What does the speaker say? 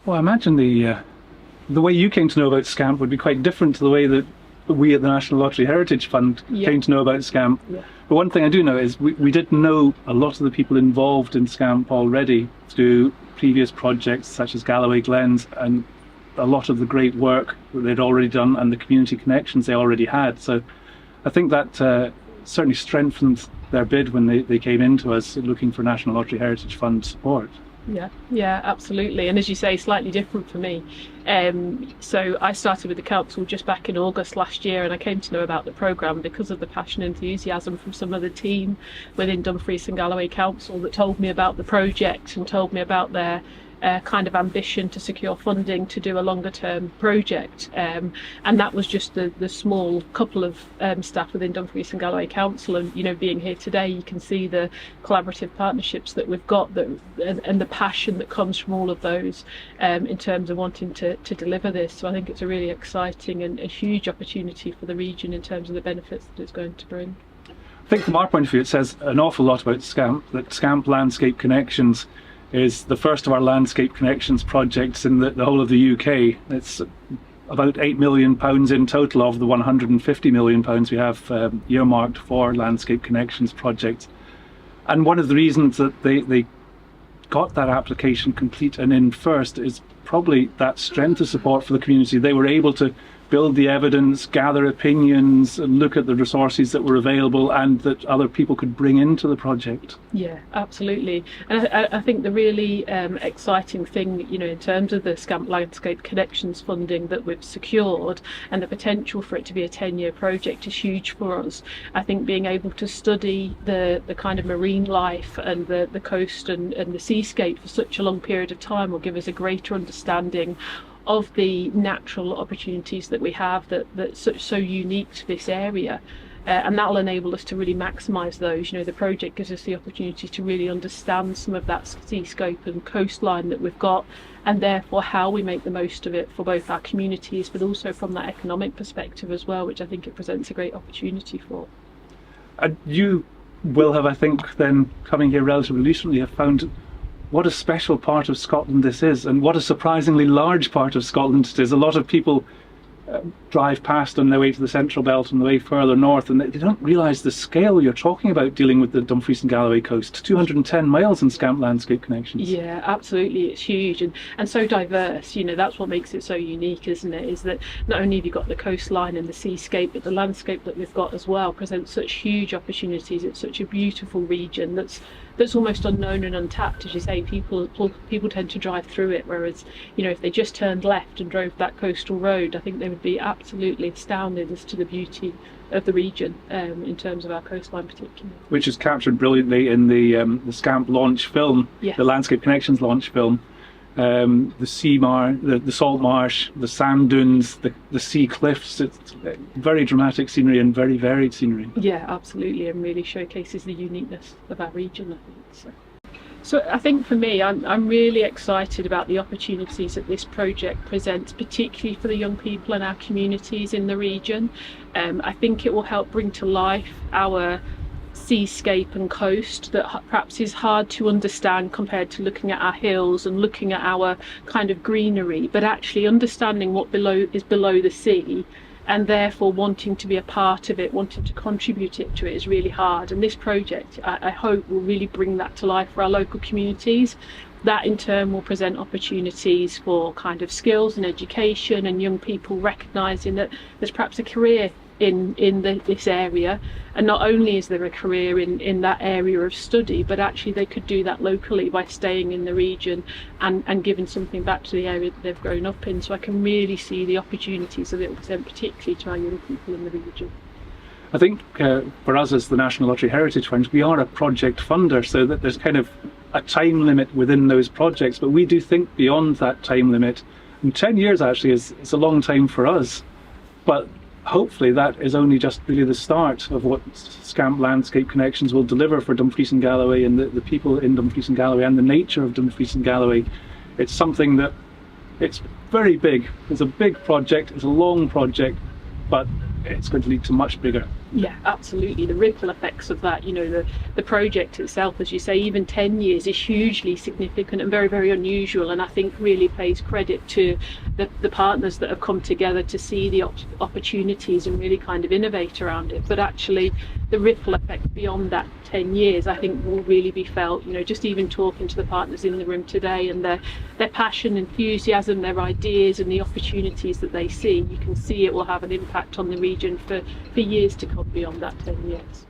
Well, I imagine the way you came to know about SCAMP would be quite different to the way that we at the National Lottery Heritage Fund came to know about SCAMP. Yeah. But one thing I do know is we did know a lot of the people involved in SCAMP already through previous projects such as Galloway Glens, and a lot of the great work that they'd already done and the community connections they already had. So I think that certainly strengthened their bid when they came into us looking for National Lottery Heritage Fund support. Yeah, absolutely. And as you say, slightly different for me. So I started with the council just back in August last year, and I came to know about the programme because of the passion and enthusiasm from some of the team within Dumfries and Galloway Council that told me about the project and told me about their kind of ambition to secure funding to do a longer term project, and that was just the small couple of staff within Dumfries and Galloway Council. And being here today, you can see the collaborative partnerships that we've got, and the passion that comes from all of those in terms of wanting to deliver this. So I think it's a really exciting and a huge opportunity for the region in terms of the benefits that it's going to bring. I think from our point of view it says an awful lot about SCAMP, that SCAMP-Landscape Connections is the first of our landscape connections projects in the whole of the UK. It's about £8 million in total of the £150 million we have earmarked for landscape connections projects. And one of the reasons that they got that application complete and in first is probably that strength of support for the community. They were able to build the evidence, gather opinions, and look at the resources that were available and that other people could bring into the project. Yeah, absolutely. And I think the really exciting thing, in terms of the SCAMP-Landscape Connections funding that we've secured and the potential for it to be a 10-year project is huge for us. I think being able to study the kind of marine life and the coast and the seascape for such a long period of time will give us a greater understanding of the natural opportunities that we have that's so unique to this area, and that will enable us to really maximise those. The project gives us the opportunity to really understand some of that seascape and coastline that we've got, and therefore how we make the most of it for both our communities but also from that economic perspective as well, which I think it presents a great opportunity for. You will have, I think, then coming here relatively recently, have found what a special part of Scotland this is, and what a surprisingly large part of Scotland it is. A lot of people drive past on their way to the Central Belt on the way further north, and they don't realise the scale you're talking about dealing with the Dumfries and Galloway coast. 210 miles in SCAMP-Landscape Connections. Yeah, absolutely. It's huge and so diverse. That's what makes it so unique, isn't it? Is that not only have you got the coastline and the seascape, but the landscape that we've got as well presents such huge opportunities. It's such a beautiful region that's almost unknown and untapped. As you say, people tend to drive through it, whereas if they just turned left and drove that coastal road, I think they would be absolutely astounded as to the beauty of the region in terms of our coastline particularly. Which is captured brilliantly in the SCAMP launch film, yes. The Landscape Connections launch film. The salt marsh, the sand dunes, the sea cliffs. It's very dramatic scenery and very varied scenery. Yeah, absolutely, and really showcases the uniqueness of our region, I think. So I think for me, I'm really excited about the opportunities that this project presents, particularly for the young people and our communities in the region. I think it will help bring to life our seascape and coast that perhaps is hard to understand compared to looking at our hills and looking at our kind of greenery, but actually understanding what is below the sea, and therefore wanting to be a part of it, wanting to contribute to it is really hard. And this project, I hope, will really bring that to life for our local communities. That in turn will present opportunities for kind of skills and education, and young people recognising that there's perhaps a career in this area, and not only is there a career in that area of study, but actually they could do that locally by staying in the region and giving something back to the area that they've grown up in. So I can really see the opportunities that it will present, particularly to our young people in the region. I think for us as the National Lottery Heritage Fund, we are a project funder, so that there's kind of a time limit within those projects, but we do think beyond that time limit. And 10 years actually is a long time for us, but hopefully that is only just really the start of what SCAMP-Landscape Connections will deliver for Dumfries and Galloway and the people in Dumfries and Galloway and the nature of Dumfries and Galloway. It's something that, it's very big. It's a big project, it's a long project, but it's going to lead to much bigger Yeah, absolutely. The ripple effects of that, the project itself, as you say, even 10 years is hugely significant and very, very unusual, and I think really pays credit to the partners that have come together to see the opportunities and really kind of innovate around it. But actually the ripple effect beyond that 10 years, I think, will really be felt, just even talking to the partners in the room today, and their passion, enthusiasm, their ideas and the opportunities that they see, you can see it will have an impact on the region for years to come beyond that 10 years.